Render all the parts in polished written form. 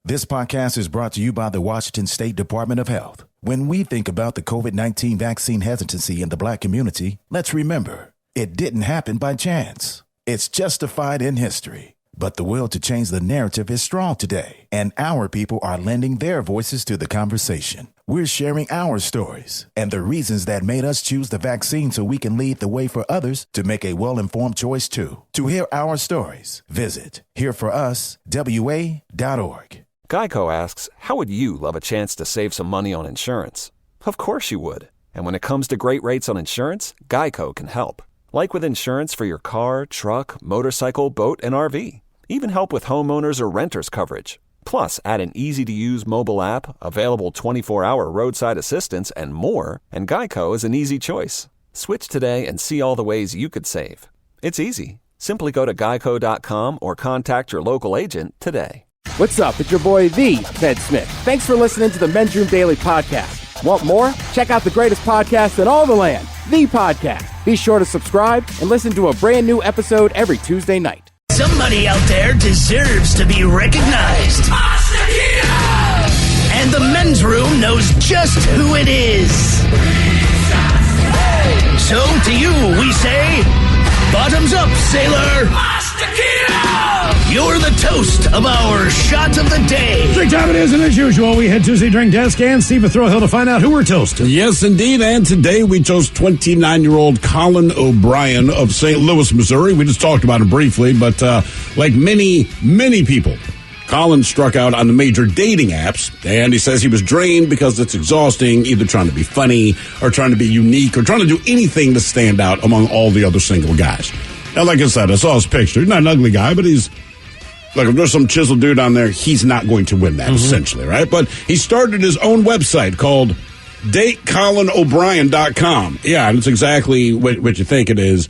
This podcast is brought to you by the Washington State Department of Health. When we think about the COVID-19 vaccine hesitancy in the Black community, let's remember, it didn't happen by chance. It's justified in history. But the will to change the narrative is strong today, and our people are lending their voices to the conversation. We're sharing our stories and the reasons that made us choose the vaccine so we can lead the way for others to make a well-informed choice too. To hear our stories, visit hereforuswa.org. Geico asks, how would you love a chance to save some money on insurance? Of course you would. And when it comes to great rates on insurance, Geico can help. Like with insurance for your car, truck, motorcycle, boat, and RV. Even help with homeowners or renters coverage. Plus, add an easy-to-use mobile app, available 24-hour roadside assistance, and more, and Geico is an easy choice. Switch today and see all the ways you could save. It's easy. Simply go to geico.com or contact your local agent today. What's up? It's your boy, The Ted Smith. Thanks for listening to the Men's Room Daily Podcast. Want more? Check out the greatest podcast in all the land, The Podcast. Be sure to subscribe and listen to a brand new episode every Tuesday night. Somebody out there deserves to be recognized. And the Men's Room knows just who it is. So to you, we say, bottoms up, sailor. You're the toast of our shot of the day. Drink time it is, and as usual, we head Tuesday Drink Desk and Steve Throwhill to find out who we're toasting. Yes, indeed, and today we toast 29-year-old Colin O'Brien of St. Louis, Missouri. We just talked about him briefly, but like many people, Colin struck out on the major dating apps, and he says he was drained because it's exhausting, either trying to be funny or trying to be unique or trying to do anything to stand out among all the other single guys. Now, like I said, I saw his picture. He's not an ugly guy, but he's... Like, if there's some chiseled dude on there, he's not going to win that, essentially, right? But he started his own website called DateColinO'Brien.com. Yeah, and it's exactly what you think it is.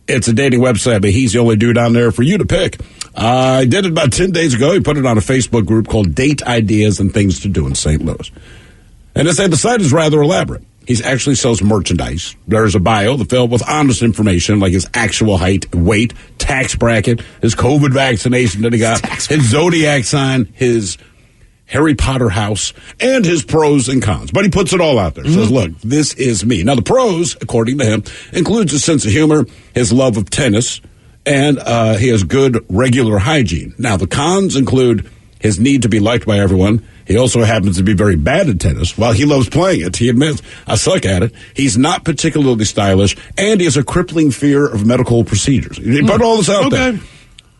It's a dating website, but he's the only dude on there for you to pick. I did it about 10 days ago. He put it on a Facebook group called Date Ideas and Things to Do in St. Louis. And the site is rather elaborate. He actually sells merchandise. There's a bio filled with honest information like his actual height, weight, tax bracket, his COVID vaccination that he got, his zodiac sign, his Harry Potter house, and his pros and cons. But he puts it all out there. Says, look, this is me. Now, the pros, according to him, includes his sense of humor, his love of tennis, and he has good regular hygiene. Now, the cons include his need to be liked by everyone. He also happens to be very bad at tennis. While he loves playing it, he admits, I suck at it. He's not particularly stylish, and he has a crippling fear of medical procedures. He put all this out there.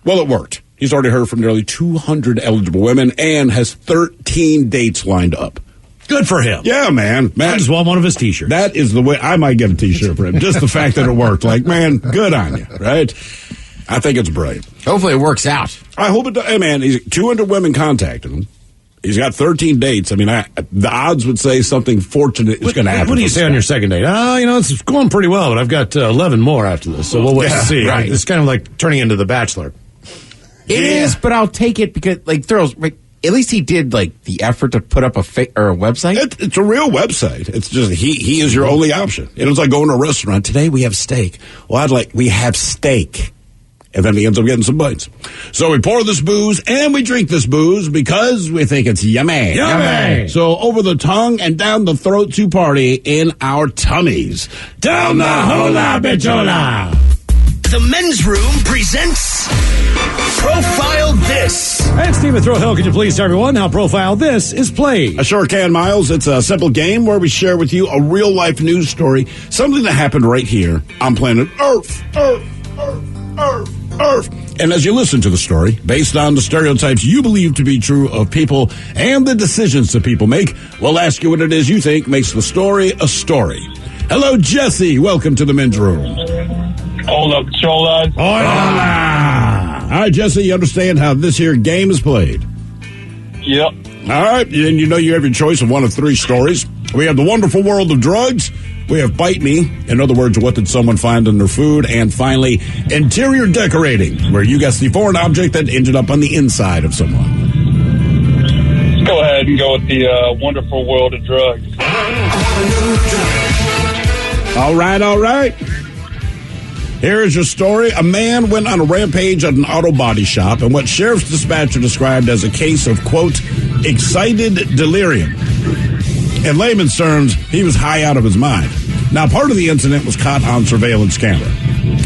Well, it worked. He's already heard from nearly 200 eligible women and has 13 dates lined up. Good for him. Yeah, man. I just want one of his T-shirts. That is the way. I might get a T-shirt for him. Just the fact that it worked. Like, man, good on you, right? I think it's brilliant. Hopefully it works out. I hope it does. Hey, man, 200 women contacted him. He's got 13 dates. I mean, the odds would say something fortunate is going to happen. What do you say on your second date? It's going pretty well, but I've got 11 more after this, so we'll wait and see. Right. It's kind of like turning into The Bachelor. It is, but I'll take it because, at least he did, the effort to put up a website. It's a real website. It's just, he is your only option. It's like going to a restaurant. Today we have steak. Well, we have steak. And then he ends up getting some bites. So we pour this booze and we drink this booze because we think it's yummy. Yummy! So over the tongue and down the throat to party in our tummies. Down the hola bichola! The Men's Room presents Profile This. And Steve Throwhill, could you please tell everyone how Profile This is played? I sure can, Miles. It's a simple game where we share with you a real-life news story, something that happened right here on planet Earth. And as you listen to the story, based on the stereotypes you believe to be true of people and the decisions that people make, we'll ask you what it is you think makes the story a story. Hello, Jesse. Welcome to the Men's Room. Hola, Chola. Hola. All right, Jesse, you understand how this here game is played? Yep. All right, and you know you have your choice of one of three stories. We have The Wonderful World of Drugs. We have Bite Me. In other words, what did someone find in their food? And finally, Interior Decorating, where you guess the foreign object that ended up on the inside of someone. Let's go ahead and go with the Wonderful World of Drugs. All right. Here is your story. A man went on a rampage at an auto body shop in what sheriff's dispatcher described as a case of, quote, excited delirium. In layman's terms, he was high out of his mind. Now, part of the incident was caught on surveillance camera.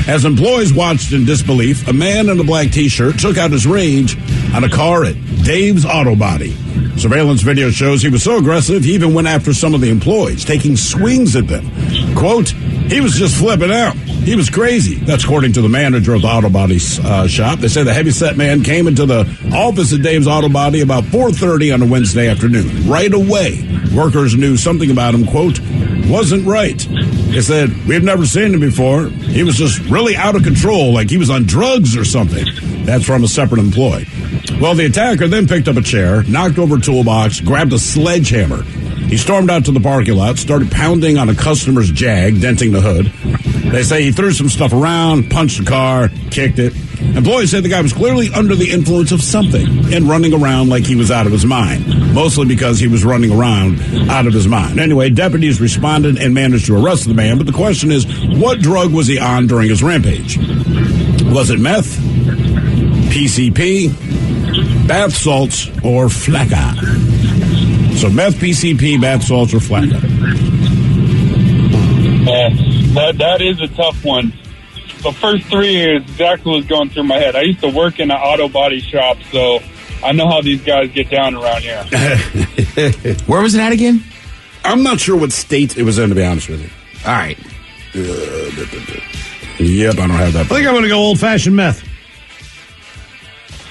As employees watched in disbelief, a man in a black T-shirt took out his rage on a car at Dave's Auto Body. Surveillance video shows he was so aggressive, he even went after some of the employees, taking swings at them. Quote, he was just flipping out. He was crazy. That's according to the manager of the auto body shop. They say the heavyset man came into the office at Dave's Auto Body about 4:30 on a Wednesday afternoon. Right away, workers knew something about him, quote, wasn't right. They said, we've never seen him before. He was just really out of control, like he was on drugs or something. That's from a separate employee. Well, the attacker then picked up a chair, knocked over a toolbox, grabbed a sledgehammer. He stormed out to the parking lot, started pounding on a customer's Jag, denting the hood. They say he threw some stuff around, punched the car, kicked it. Employees say the guy was clearly under the influence of something and running around like he was out of his mind, mostly because he was running around out of his mind. Anyway, deputies responded and managed to arrest the man, but the question is, what drug was he on during his rampage? Was it meth, PCP, bath salts, or flakka? So meth, PCP, bath salts, or flakka? That is a tough one. The first three is exactly what's going through my head. I used to work in an auto body shop, so I know how these guys get down around here. Where was it at again? I'm not sure what state it was in, to be honest with you. All right. Yep, I don't have that. I think I'm going to go old-fashioned meth.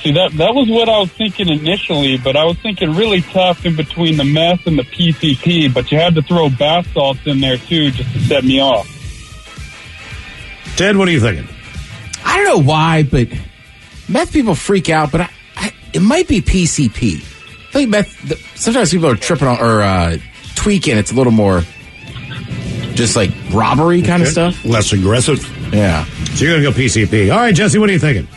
See, that was what I was thinking initially, but I was thinking really tough in between the meth and the PCP, but you had to throw bath salts in there, too, just to set me off. Ted, what are you thinking? I don't know why, but meth people freak out, but it might be PCP. I think meth, sometimes people are tripping on or tweaking. It's a little more just like robbery kind of stuff. Less aggressive. Yeah. So you're going to go PCP. All right, Jesse, what are you thinking?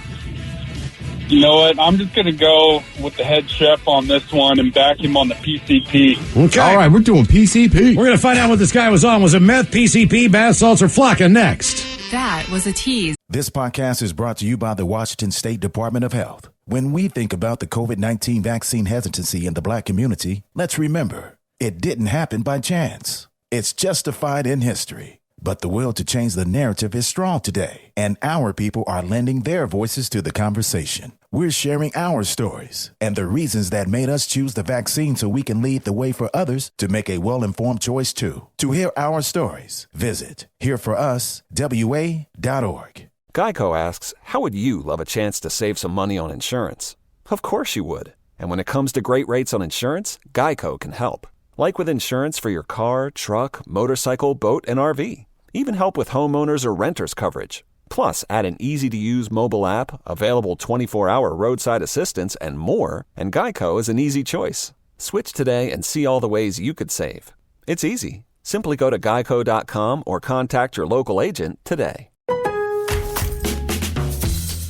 You know what? I'm just going to go with the head chef on this one and back him on the PCP. Okay. All right, we're doing PCP. We're going to find out what this guy was on. Was it meth, PCP, bath salts, or flakka next? That was a tease. This podcast is brought to you by the Washington State Department of Health. When we think about the COVID-19 vaccine hesitancy in the black community, let's remember, it didn't happen by chance. It's justified in history. But the will to change the narrative is strong today, and our people are lending their voices to the conversation. We're sharing our stories and the reasons that made us choose the vaccine so we can lead the way for others to make a well-informed choice too. To hear our stories, visit hereforuswa.org. Geico asks, how would you love a chance to save some money on insurance? Of course you would. And when it comes to great rates on insurance, Geico can help. Like with insurance for your car, truck, motorcycle, boat, and RV. Even help with homeowners or renters coverage. Plus, add an easy-to-use mobile app, available 24-hour roadside assistance, and more, and Geico is an easy choice. Switch today and see all the ways you could save. It's easy. Simply go to geico.com or contact your local agent today.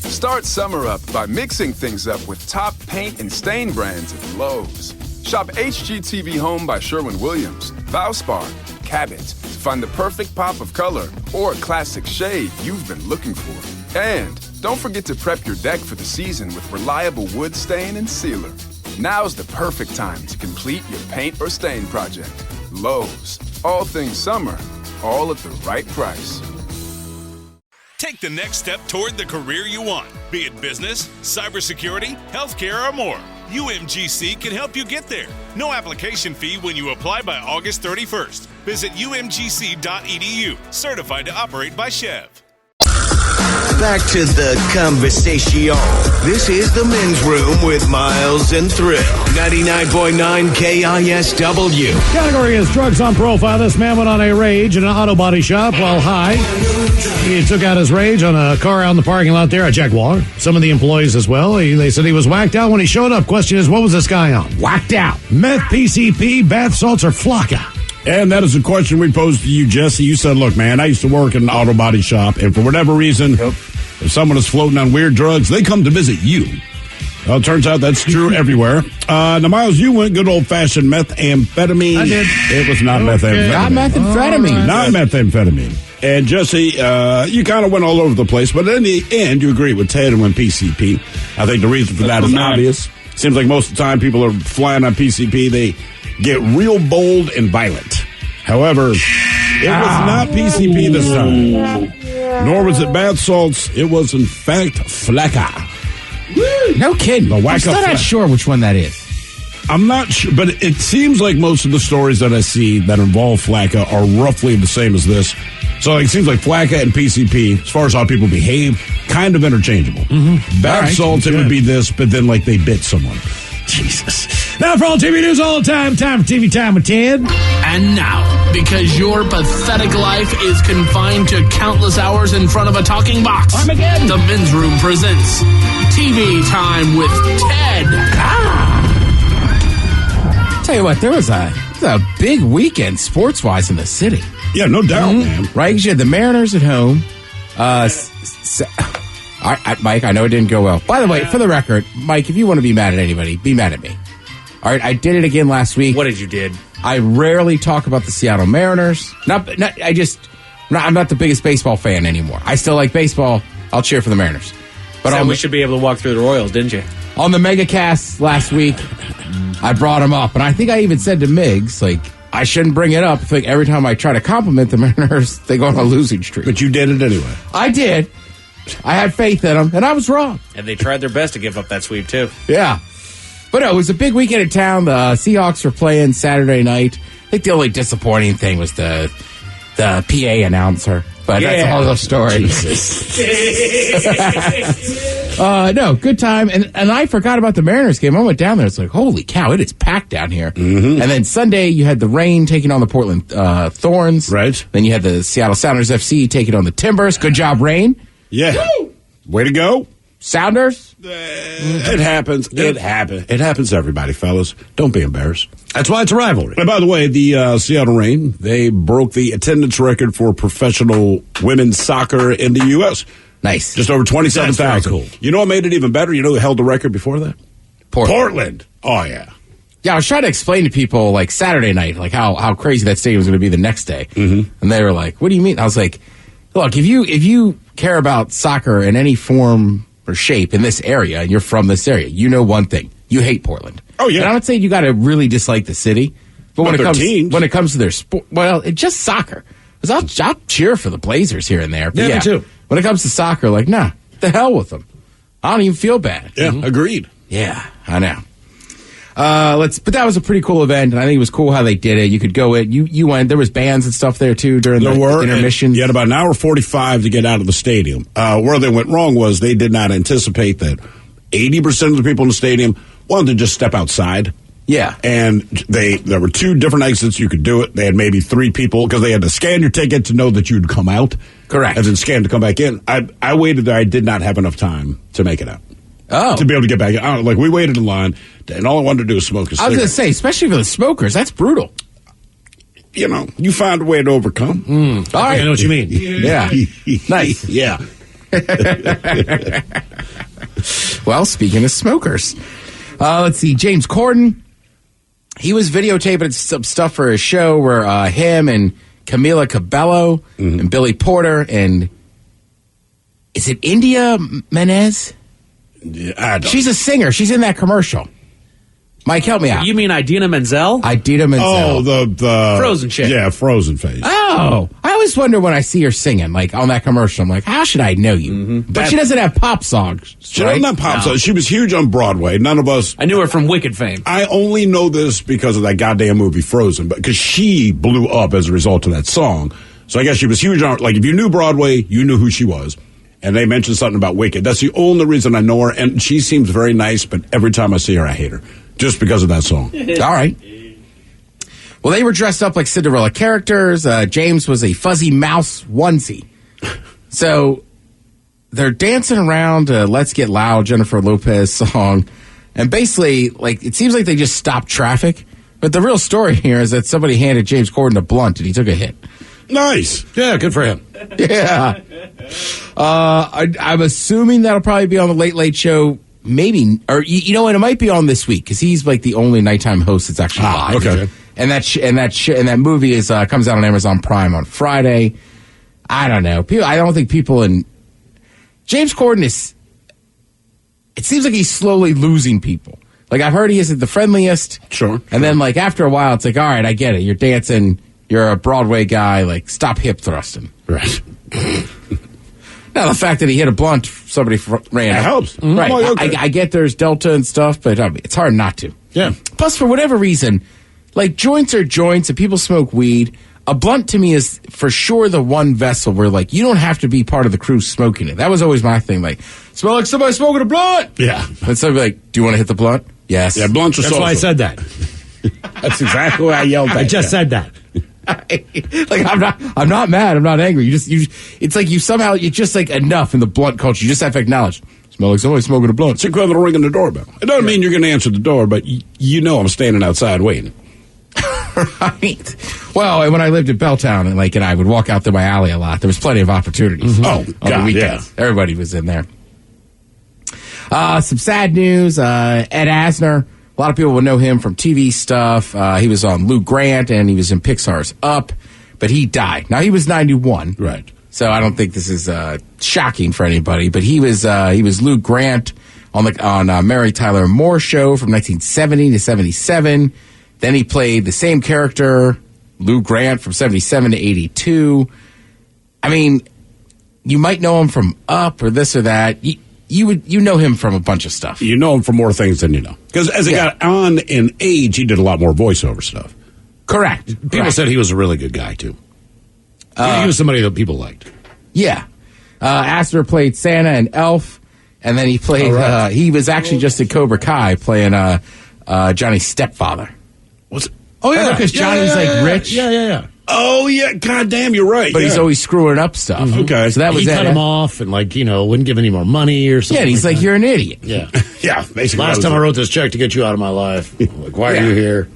Start summer up by mixing things up with top paint and stain brands at Lowe's. Shop HGTV Home by Sherwin-Williams, Valspar, Cabot to find the perfect pop of color or classic shade you've been looking for. And don't forget to prep your deck for the season with reliable wood stain and sealer. Now's the perfect time to complete your paint or stain project. Lowe's, all things summer, all at the right price. Take the next step toward the career you want, be it business, cybersecurity, healthcare, or more. UMGC can help you get there. No application fee when you apply by August 31st. Visit umgc.edu, certified to operate by Chev. Back to the conversation. This is the men's room with Miles and Thrill. 99.9 KISW. Category is drugs on profile. This man went on a rage in an auto body shop while high. He took out his rage on a car out in the parking lot there, a Jaguar. Some of the employees as well. They said he was whacked out when he showed up. Question is, what was this guy on? Whacked out. Meth, PCP, bath salts, or flakka? And that is a question we posed to you, Jesse. You said, look, man, I used to work in an auto body shop, and for whatever reason, if someone is floating on weird drugs, they come to visit you. Well, it turns out that's true everywhere. Now, Miles, you went good old-fashioned methamphetamine. I did. It was not methamphetamine. Not methamphetamine. Not methamphetamine. And Jesse, you kind of went all over the place, but in the end, you agree with Ted and went PCP. I think the reason for that is obvious. Seems like most of the time people are flying on PCP, they get real bold and violent. However, it was not PCP this time. Nor was it bath salts. It was, in fact, Flakka. No kidding. I'm still not sure which one that is. I'm not sure, but it seems like most of the stories that I see that involve Flakka are roughly the same as this. So it seems like Flakka and PCP, as far as how people behave, kind of interchangeable. Bath salts, it would be this, but then like they bit someone. Jesus. Now for all TV news all the time for TV Time with Ted. And now, because your pathetic life is confined to countless hours in front of a talking box, Armageddon. The Men's Room presents TV Time with Ted. Tell you what, there was a big weekend sports-wise in the city. Yeah, no doubt, man. Right, because you had the Mariners at home. Mike, I know it didn't go well. By the way, for the record, Mike, if you want to be mad at anybody, be mad at me. All right, I did it again last week. What did you did? I rarely talk about the Seattle Mariners. I'm not the biggest baseball fan anymore. I still like baseball. I'll cheer for the Mariners. But we should be able to walk through the Royals, didn't you? On the MegaCast last week, I brought him up, and I think I even said to Miggs, like, I shouldn't bring it up. I think every time I try to compliment the Mariners, they go on a losing streak. But you did it anyway. I did. I had faith in them, and I was wrong. And they tried their best to give up that sweep, too. Yeah. But no, it was a big weekend in town. The Seahawks were playing Saturday night. I think the only disappointing thing was the PA announcer. But that's a whole other story. No, good time. And I forgot about the Mariners game. I went down there. It's like, holy cow, it is packed down here. And then Sunday, you had the Rain taking on the Portland Thorns. Right. Then you had the Seattle Sounders FC taking on the Timbers. Good job, Rain. Yeah. Woo! Way to go. Sounders? It happens. It happens. It happens to everybody, fellas. Don't be embarrassed. That's why it's a rivalry. And by the way, the Seattle Rain, they broke the attendance record for professional women's soccer in the U.S. Nice. Just over 27,000. Cool. You know what made it even better? You know who held the record before that? Portland. Oh, yeah. Yeah, I was trying to explain to people, like, Saturday night, like, how crazy that stadium was going to be the next day. And they were like, what do you mean? I was like, look, if you care about soccer in any form or shape in this area, and you're from this area, you know one thing. You hate Portland. Oh, yeah. And I'm not saying you got to really dislike the city. But when it comes to their sport, well, it's just soccer. Because I'll cheer for the Blazers here and there. But yeah, me too. When it comes to soccer, like, nah, the hell with them. I don't even feel bad. Yeah, agreed. Yeah, I know. But that was a pretty cool event, and I think it was cool how they did it. You could go in. You went. There was bands and stuff there too during the intermission. You had about an hour 45 to get out of the stadium. Where they went wrong was they did not anticipate that 80% of the people in the stadium wanted to just step outside. Yeah, and there were two different exits you could do it. They had maybe three people because they had to scan your ticket to know that you'd come out. Correct, and then scan to come back in. I waited there. I did not have enough time to make it out. Oh. To be able to get back in. Like, we waited in line, and all I wanted to do was smoke a cigarette. I was going to say, especially for the smokers, that's brutal. You know, you find a way to overcome. All right. I know what you mean. Yeah. Nice. Yeah. Well, speaking of smokers, let's see. James Corden, he was videotaping some stuff for his show where him and Camila Cabello and Billy Porter and is it India Menez? She's a singer. She's in that commercial. Mike, help me out. You mean Idina Menzel? Idina Menzel. Oh, the Frozen chick. Yeah, Frozen face. Oh, I always wonder when I see her singing, like on that commercial. I'm like, how should I know you? But she doesn't have pop songs. She doesn't have pop songs. She was huge on Broadway. None of us. I knew her from Wicked fame. I only know this because of that goddamn movie Frozen, but because she blew up as a result of that song. So I guess she was huge on. Like, if you knew Broadway, you knew who she was. And they mentioned something about Wicked. That's the only reason I know her. And she seems very nice, but every time I see her, I hate her. Just because of that song. All right. Well, they were dressed up like Cinderella characters. James was a fuzzy mouse onesie. So they're dancing around Let's Get Loud, Jennifer Lopez song. And basically, like, it seems like they just stopped traffic. But the real story here is that somebody handed James Corden a blunt and he took a hit. Nice. Yeah, good for him. Yeah. I'm assuming that'll probably be on the Late Late Show. Maybe, or you know what? It might be on this week because he's like the only nighttime host that's actually live. Okay. And that movie is comes out on Amazon Prime on Friday. I don't know. I don't think people in James Corden is. It seems like he's slowly losing people. Like, I've heard he isn't the friendliest. Sure. And then, like, after a while, it's like, all right, I get it. You're dancing. You're a Broadway guy. Like, stop hip thrusting. Right. Now, the fact that he hit a blunt, somebody ran. That helps. Mm-hmm. Right. Like, okay. I get there's Delta and stuff, but it's hard not to. Yeah. Plus, for whatever reason, like, joints are joints and people smoke weed. A blunt to me is for sure the one vessel where, like, you don't have to be part of the crew smoking it. That was always my thing. Like, smell like somebody smoking a blunt. Yeah. And somebody like, do you want to hit the blunt? Yes. Yeah, blunts are That's why I said that. That's exactly why I yelled that. I just said that. Like, I'm not mad. I'm not angry. It's like you somehow, it's just like enough in the blunt culture. You just have to acknowledge, smell like somebody smoking a blunt. It's equivalent to ringing the doorbell. It doesn't mean you're going to answer the door, but you know I'm standing outside waiting. Right. Well, when I lived in Belltown, and I would walk out through my alley a lot, there was plenty of opportunities. Mm-hmm. On the weekends. Yeah. Everybody was in there. Some sad news. Ed Asner. A lot of people will know him from TV stuff. He was on Lou Grant, and he was in Pixar's Up, but he died. Now, he was 91. Right. So I don't think this is shocking for anybody, but he was Lou Grant on Mary Tyler Moore Show from 1970 to 77. Then he played the same character, Lou Grant, from 77 to 82. I mean, you might know him from Up or this or that. You know him from a bunch of stuff. You know him from more things than you know. Because as he got on in age, he did a lot more voiceover stuff. Correct. People said he was a really good guy, too. He was somebody that people liked. Yeah. Astor played Santa and Elf, and then he played, he was actually just in Cobra Kai playing Johnny's stepfather. What's it? Oh, yeah. Because Johnny's rich. Yeah. Oh, yeah. God damn, you're right. But he's always screwing up stuff. Mm-hmm. Okay. So that was he cut him off and, wouldn't give any more money or something. Yeah, and he's like, you're an idiot. Yeah. Yeah, basically. Last time I wrote this check to get you out of my life. Like, why are you here?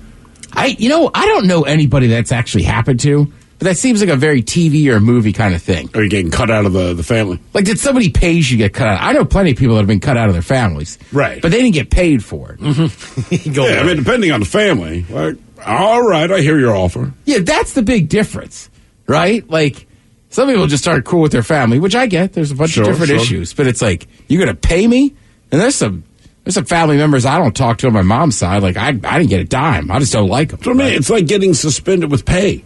I don't know anybody that's actually happened to, but that seems like a very TV or movie kind of thing. Are you getting cut out of the family? Like, did somebody pay you to get cut out? I know plenty of people that have been cut out of their families. Right. But they didn't get paid for it. Mm-hmm. I mean, depending on the family. Like, all right, I hear your offer. Yeah, that's the big difference, right? Like, some people just aren't cool with their family, which I get. There's a bunch of different issues. But it's like, you're going to pay me? And there's some family members I don't talk to on my mom's side. Like, I didn't get a dime. I just don't like them. So, I mean, it's like getting suspended with pay.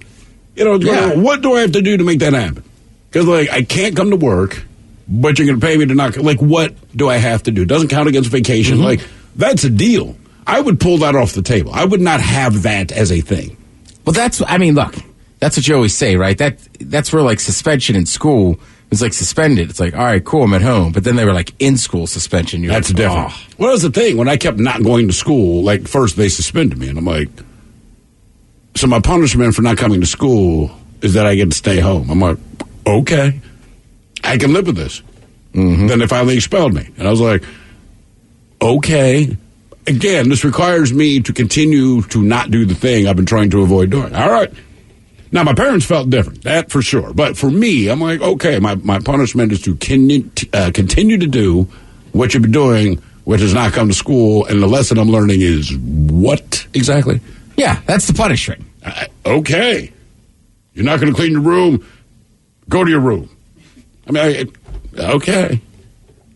What do I have to do to make that happen? Because, I can't come to work, but you're going to pay me to not. Like, what do I have to do? Doesn't count against vacation. Mm-hmm. That's a deal. I would pull that off the table. I would not have that as a thing. Well, look, that's what you always say, right? That's where, suspension in school is suspended. It's like, all right, cool, I'm at home. But then they were in-school suspension. That's different. Oh. Well, that's the thing. When I kept not going to school, first they suspended me, and I'm like, so my punishment for not coming to school is that I get to stay home. I'm like, okay, I can live with this. Mm-hmm. Then they finally expelled me. And I was like, okay. Again, this requires me to continue to not do the thing I've been trying to avoid doing. All right. Now, my parents felt different, that for sure. But for me, I'm like, okay, my punishment is to continue to do what you've been doing, which is not come to school. And the lesson I'm learning is what exactly? Yeah, that's the punishment. Okay. You're not going to clean your room? Go to your room. I mean, okay.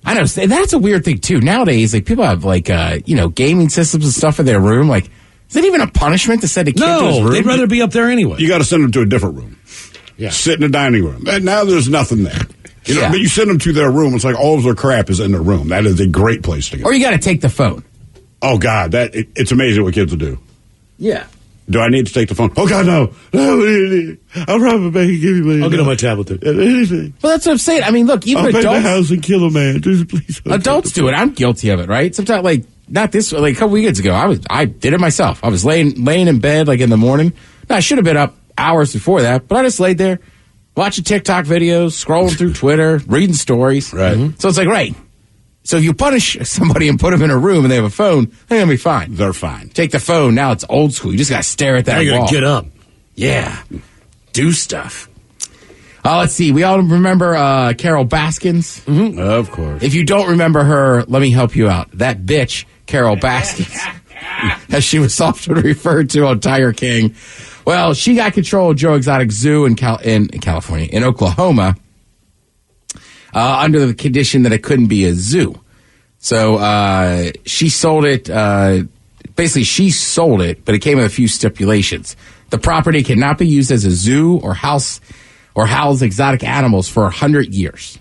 I know. That's a weird thing, too. Nowadays, people have, gaming systems and stuff in their room. Is it even a punishment to send a kid to his room? They'd rather be up there anyway. You got to send them to a different room. Yeah. Sit in the dining room. And now there's nothing there. But you send them to their room, it's like all of their crap is in their room. That is a great place to go. Or you got to take the phone. Oh, God. It's amazing what kids will do. Yeah. Do I need to take the phone? Oh, God, no. I'll rob a bank and give you money. I'll get on my tablet, too. Anything. Well, that's what I'm saying. I mean, look, even adults. I'll paint the house and kill a man. Just please. Adults do it. I'm guilty of it, right? Sometimes, not this, a couple weekends ago, I did it myself. I was laying in bed, in the morning. Now, I should have been up hours before that, but I just laid there, watching TikTok videos, scrolling through Twitter, reading stories. Right. Mm-hmm. So it's right. So if you punish somebody and put them in a room and they have a phone, they're going to be fine. They're fine. Take the phone. Now it's old school. You just got to stare at that wall. You got to get up. Yeah. Do stuff. Let's see. We all remember Carol Baskins. Mm-hmm. Of course. If you don't remember her, let me help you out. That bitch, Carol Baskins, as she was often referred to on Tiger King, Well, she got control of Joe Exotic Zoo in California, in Oklahoma, under the condition that it couldn't be a zoo. So she sold it. Basically, she sold it, but it came with a few stipulations. The property cannot be used as a zoo or house or house exotic animals for 100 years.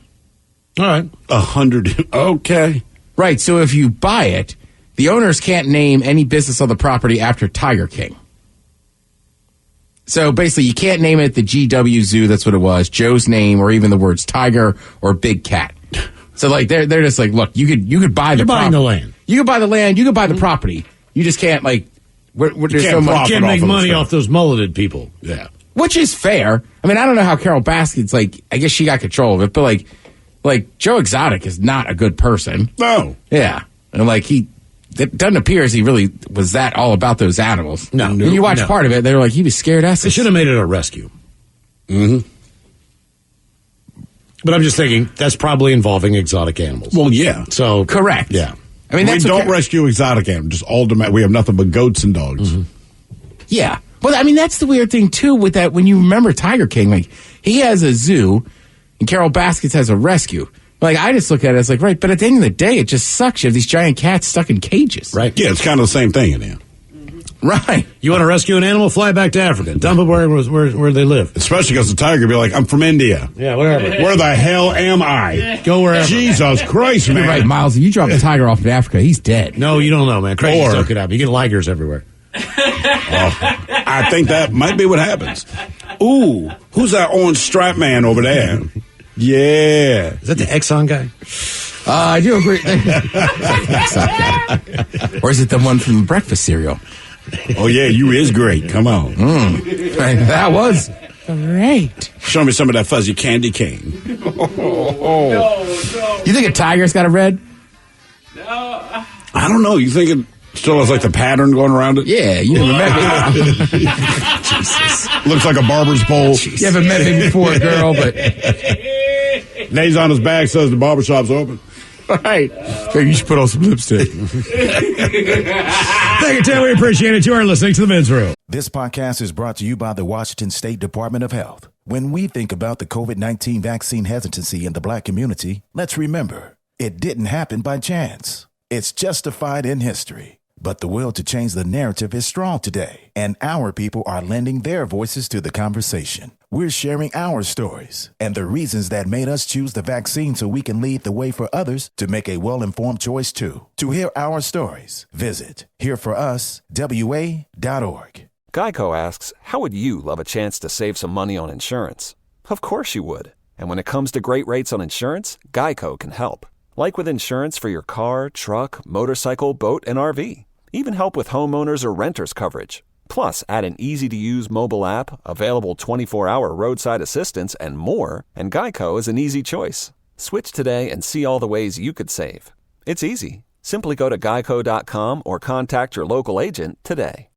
All right. 100. Okay. Right. So if you buy it, the owners can't name any business on the property after Tiger King. So basically, you can't name it the GW Zoo. That's what it was. Joe's name, or even the words tiger or big cat. So like they're just like, look, you could buy the buying the land. You could buy the land. You could buy the property. You just can't like. There's so much. You can't make money off those mulleted people. Yeah. Which is fair. I mean, I don't know how Carol Baskin's like. I guess she got control of it, but like Joe Exotic is not a good person. No. Yeah, and like it doesn't appear as he really was that all about those animals. No. When you watch part of it, they were like he was scared us. They should have made it a rescue. Mm-hmm. But I'm just thinking that's probably involving exotic animals. Well, yeah. So correct. Yeah. I mean, we don't rescue exotic animals. Just all we have nothing but goats and dogs. Mm-hmm. Yeah. Well, I mean, that's the weird thing too with that. When you remember Tiger King, like he has a zoo, and Carol Baskets has a rescue. Like I just look at it as like, right, but at the end of the day, it just sucks. You have these giant cats stuck in cages. Right. Yeah, it's kind of the same thing in there. Right. You want to rescue an animal? Fly back to Africa. Dump it where they live. Especially because the tiger be like, I'm from India. Yeah, whatever. Where the hell am I? Go wherever. Jesus Christ, man. You're right, Miles. If you drop a tiger off in Africa, he's dead. No, you don't know, man. Crazy stuff could happen. You get ligers everywhere. I think that might be what happens. Ooh, who's that orange stripe man over there? Yeah. Is that the Exxon guy? I do agree. Or is it the one from breakfast cereal? Oh, yeah, you is great. Come on. That was great. Show me some of that fuzzy candy cane. You think a tiger's got a red? No. I don't know. You think it still has like the pattern going around it? Yeah, you never met me. Jesus. Looks like a barber's pole. You haven't met me before, girl, but... Names on his back says the barbershop's open. Right. Maybe you should put on some lipstick. Thank you, Tim. We appreciate it. You are listening to The Men's Room. This podcast is brought to you by the Washington State Department of Health. When we think about the COVID-19 vaccine hesitancy in the Black community, let's remember, it didn't happen by chance. It's justified in history. But the will to change the narrative is strong today, and our people are lending their voices to the conversation. We're sharing our stories and the reasons that made us choose the vaccine so we can lead the way for others to make a well-informed choice too. To hear our stories, visit hereforuswa.org. Geico asks, how would you love a chance to save some money on insurance? Of course you would. And when it comes to great rates on insurance, Geico can help. Like with insurance for your car, truck, motorcycle, boat, and RV. Even help with homeowners or renters coverage. Plus, add an easy-to-use mobile app, available 24-hour roadside assistance, and more, and Geico is an easy choice. Switch today and see all the ways you could save. It's easy. Simply go to geico.com or contact your local agent today.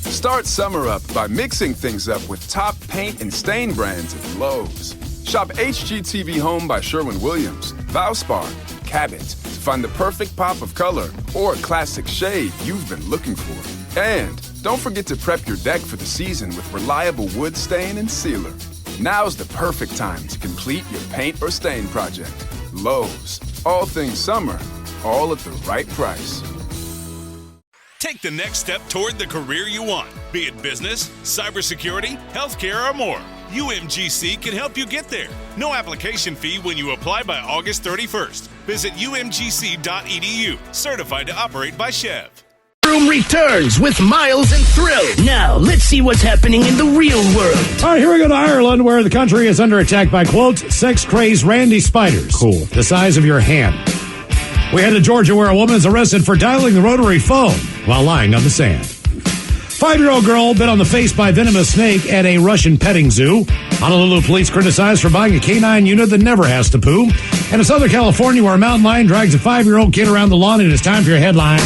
Start summer up by mixing things up with top paint and stain brands at Lowe's. Shop HGTV Home by Sherwin-Williams, Valspar, Cabot to find the perfect pop of color or classic shade you've been looking for. And don't forget to prep your deck for the season with reliable wood stain and sealer. Now's the perfect time to complete your paint or stain project. Lowe's, all things summer, all at the right price. Take the next step toward the career you want, be it business, cybersecurity, healthcare, or more. UMGC can help you get there. No application fee when you apply by August 31st. Visit umgc.edu. Certified to operate by Chev. Room returns with Miles and Thrill. Now, let's see what's happening in the real world. All right, here we go to Ireland, where the country is under attack by, quote, sex-crazed randy spiders. Cool. The size of your hand. We head to Georgia, where a woman is arrested for dialing the rotary phone while lying on the sand. 5-year-old girl bit on the face by venomous snake at a Russian petting zoo. Honolulu police criticized for buying a canine unit that never has to poo. And in Southern California, where a mountain lion drags a 5-year-old kid around the lawn, and it's time for your headline.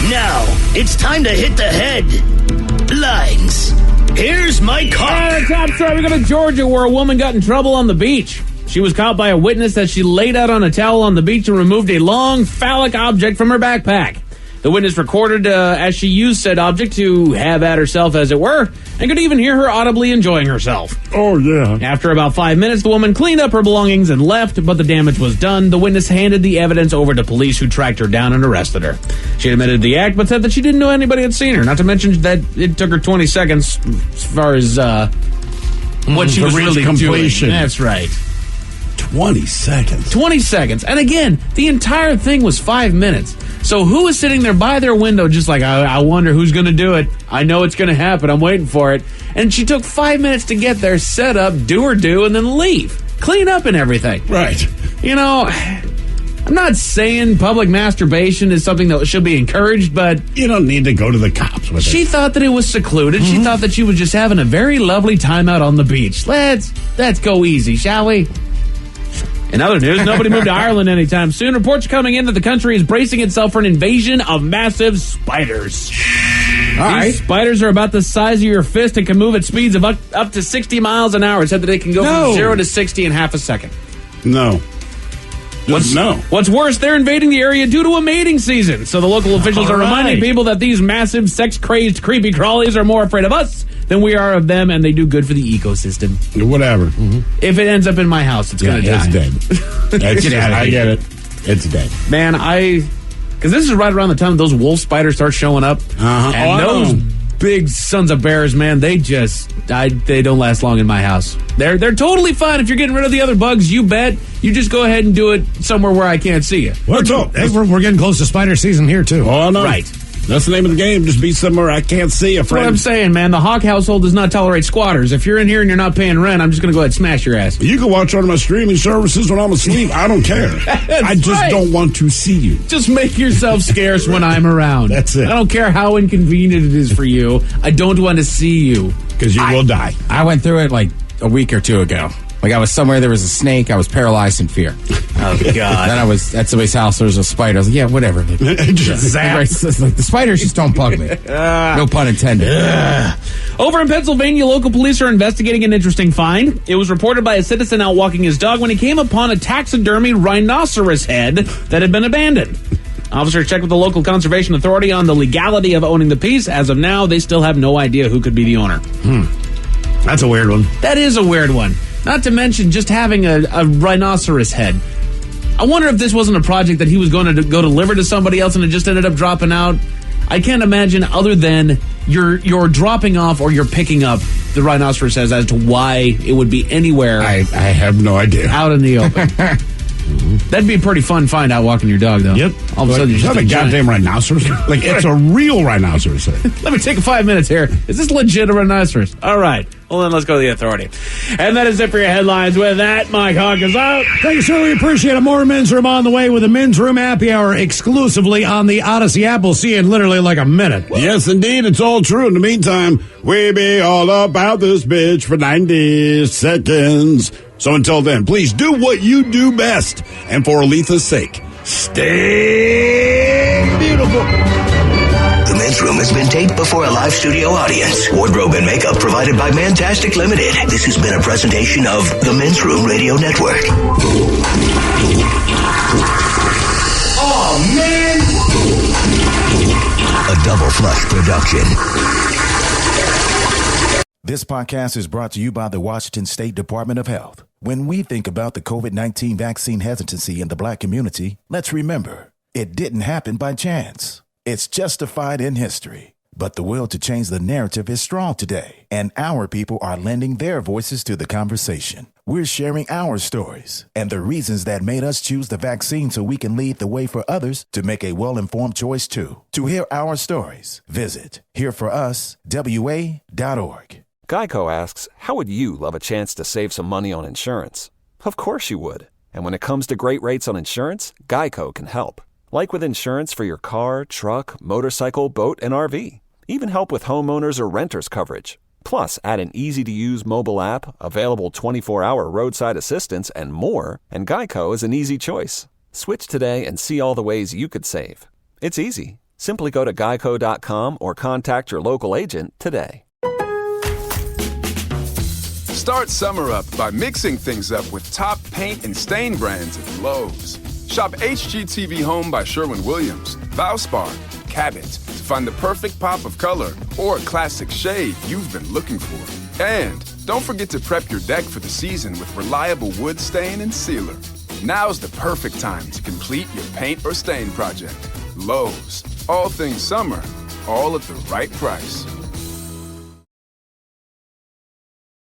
Now, it's time to hit the headlines. Here's my car. Top story, we go to Georgia, where a woman got in trouble on the beach. She was caught by a witness as she laid out on a towel on the beach and removed a long phallic object from her backpack. The witness recorded as she used said object to have at herself, as it were, and could even hear her audibly enjoying herself. Oh, yeah. After about 5 minutes, the woman cleaned up her belongings and left, but the damage was done. The witness handed the evidence over to police, who tracked her down and arrested her. She admitted the act, but said that she didn't know anybody had seen her. Not to mention that it took her 20 seconds as far as what she was really completion. doing. That's right. 20 seconds. 20 seconds. And again, the entire thing was 5 minutes. So who was sitting there by their window just like, I wonder who's going to do it. I know it's going to happen. I'm waiting for it. And she took 5 minutes to get there, set up, do her due, and then leave. Clean up and everything. Right. You know, I'm not saying public masturbation is something that should be encouraged, but you don't need to go to the cops with it. She thought that it was secluded. She thought that she was just having a very lovely time out on the beach. Let's go easy, shall we? In other news, nobody moved to Ireland anytime soon. Reports coming in that the country is bracing itself for an invasion of massive spiders. These spiders are about the size of your fist and can move at speeds of up to 60 miles an hour. It said that they can go from 0 to 60 in half a second. No. What's worse, they're invading the area due to a mating season. So the local officials are reminding people that these massive, sex-crazy, creepy crawlies are more afraid of us than we are of them, and they do good for the ecosystem. Whatever. If it ends up in my house, it's going to die. It's dead. I get it. It's dead. Man, because this is right around the time those wolf spiders start showing up. And those big sons of bears, man, they don't last long in my house. They're totally fine. If you're getting rid of the other bugs, you bet. You just go ahead and do it somewhere where I can't see you. What's up? Hey, we're getting close to spider season here, too. Oh, no. Right. That's the name of the game. Just be somewhere I can't see you, friend. That's what I'm saying, man. The Hawk household does not tolerate squatters. If you're in here and you're not paying rent, I'm just going to go ahead and smash your ass. You can watch one of my streaming services when I'm asleep. I don't care. I just don't want to see you. Just make yourself scarce when I'm around. That's it. I don't care how inconvenient it is for you. I don't want to see you. Because you will die. I went through it like a week or two ago. Like I was somewhere, there was a snake. I was paralyzed in fear. Oh, God. Then I was at somebody's house, there was a spider. I was like, yeah, whatever. Like, the spiders just don't bug me. No pun intended. Over in Pennsylvania, local police are investigating an interesting find. It was reported by a citizen out walking his dog when he came upon a taxidermy rhinoceros head that had been abandoned. Officers checked with the local conservation authority on the legality of owning the piece. As of now, they still have no idea who could be the owner. That's a weird one. That is a weird one. Not to mention just having a rhinoceros head. I wonder if this wasn't a project that he was going to go deliver to somebody else and it just ended up dropping out. I can't imagine other than you're dropping off or you're picking up the rhinoceros head as to why it would be anywhere. I have no idea. Out in the open. That'd be a pretty fun find out walking your dog, though. Yep. All of a sudden, it's you're not just a goddamn rhinoceros. Like, it's a real rhinoceros. Let me take 5 minutes here. Is this legit a rhinoceros? All right. Well, then let's go to the authority. And that is it for your headlines. With that, Mike Hawk is out. Thank you, sir. We appreciate it. More Men's Room on the way with the Men's Room Happy Hour exclusively on the Odyssey app. We'll see you in literally like a minute. Yes, indeed. It's all true. In the meantime, we be all about this bitch for 90 seconds. So until then, please do what you do best. And for Aletha's sake, stay beautiful. The Men's Room has been taped before a live studio audience. Wardrobe and makeup provided by Mantastic Limited. This has been a presentation of the Men's Room Radio Network. Oh, man! A Double Flush production. This podcast is brought to you by the Washington State Department of Health. When we think about the COVID-19 vaccine hesitancy in the Black community, let's remember, it didn't happen by chance. It's justified in history. But the will to change the narrative is strong today, and our people are lending their voices to the conversation. We're sharing our stories and the reasons that made us choose the vaccine so we can lead the way for others to make a well-informed choice too. To hear our stories, visit hereforuswa.org. Geico asks, how would you love a chance to save some money on insurance? Of course you would. And when it comes to great rates on insurance, Geico can help. Like with insurance for your car, truck, motorcycle, boat, and RV. Even help with homeowners or renters coverage. Plus, add an easy-to-use mobile app, available 24-hour roadside assistance, and more, and Geico is an easy choice. Switch today and see all the ways you could save. It's easy. Simply go to geico.com or contact your local agent today. Start summer up by mixing things up with top paint and stain brands at Lowe's. Shop HGTV Home by Sherwin-Williams, Valspar, Cabot to find the perfect pop of color or classic shade you've been looking for. And don't forget to prep your deck for the season with reliable wood stain and sealer. Now's the perfect time to complete your paint or stain project. Lowe's, all things summer, all at the right price.